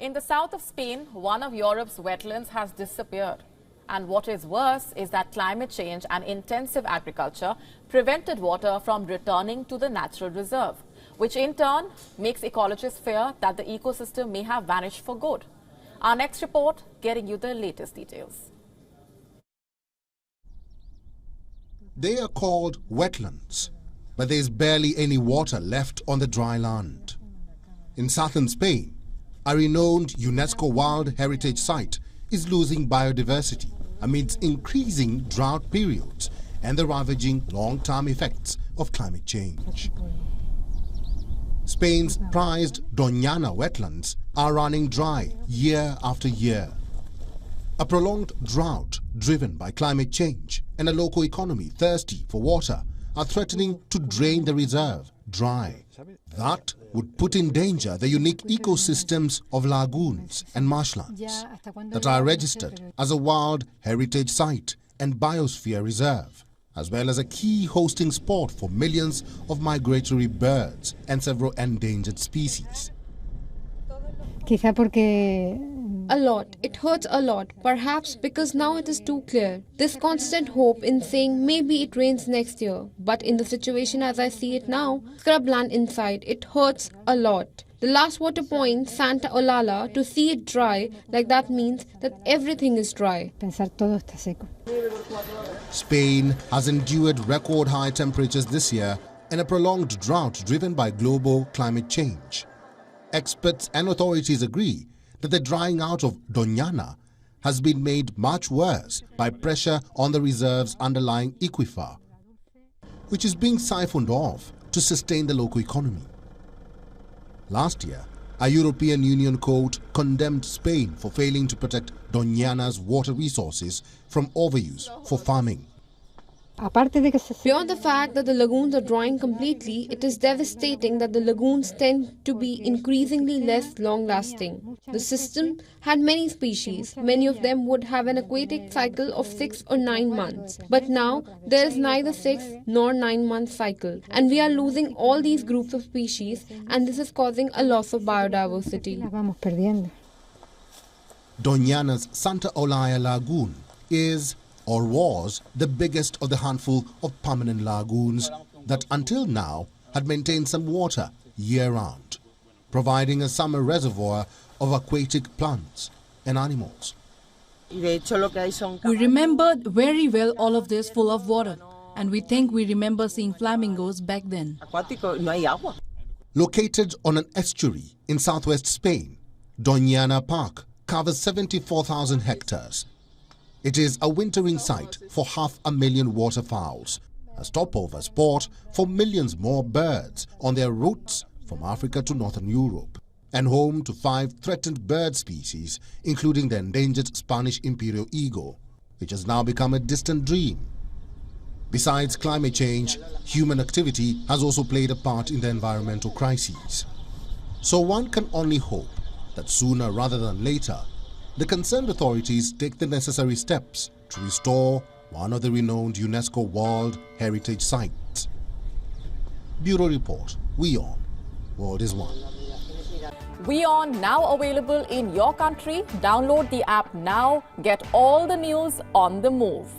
In the south of Spain, one of Europe's wetlands has disappeared. And what is worse is that climate change and intensive agriculture prevented water from returning to the natural reserve, which in turn makes ecologists fear that the ecosystem may have vanished for good. Our next report getting you the latest details. They are called wetlands, but there is barely any water left on the dry land. In southern Spain, a renowned UNESCO World Heritage Site is losing biodiversity amidst increasing drought periods and the ravaging long-term effects of climate change. Spain's prized Donana wetlands are running dry year after year. A prolonged drought driven by climate change and a local economy thirsty for water are threatening to drain the reserve dry. That would put in danger the unique ecosystems of lagoons and marshlands that are registered as a World Heritage Site and Biosphere Reserve, as well as a key hosting spot for millions of migratory birds and several endangered species. A lot. It hurts a lot. Perhaps because now it is too clear. This constant hope in saying maybe it rains next year. But in the situation as I see it now, scrubland inside, it hurts a lot. The last water point, Santa Olalla, to see it dry, like that means that everything is dry. Spain has endured record high temperatures this year and a prolonged drought driven by global climate change. Experts and authorities agree that the drying out of Donana has been made much worse by pressure on the reserve's underlying aquifer, which is being siphoned off to sustain the local economy. Last year, a European Union court condemned Spain for failing to protect Donana's water resources from overuse for farming. Beyond the fact that the lagoons are drying completely, it is devastating that the lagoons tend to be increasingly less long-lasting. The system had many species. Many of them would have an aquatic cycle of 6 or 9 months. But now, there is neither 6 nor 9-month cycle. And we are losing all these groups of species, and this is causing a loss of biodiversity. Donana's Santa Olalla Lagoon is or was the biggest of the handful of permanent lagoons that until now had maintained some water year-round, providing a summer reservoir of aquatic plants and animals. We remembered very well all of this full of water, and we think we remember seeing flamingos back then. Located on an estuary in southwest Spain, Donana Park covers 74,000 hectares. It is a wintering site for 500,000 waterfowls, a stopover spot for millions more birds on their routes from Africa to northern Europe, and home to 5 threatened bird species, including the endangered Spanish imperial eagle, which has now become a distant dream. Besides climate change, human activity has also played a part in the environmental crises. So one can only hope that sooner rather than later, the concerned authorities take the necessary steps to restore one of the renowned UNESCO World Heritage Sites. Bureau Report, WION, World is One. WION now available in your country. Download the app now. Get all the news on the move.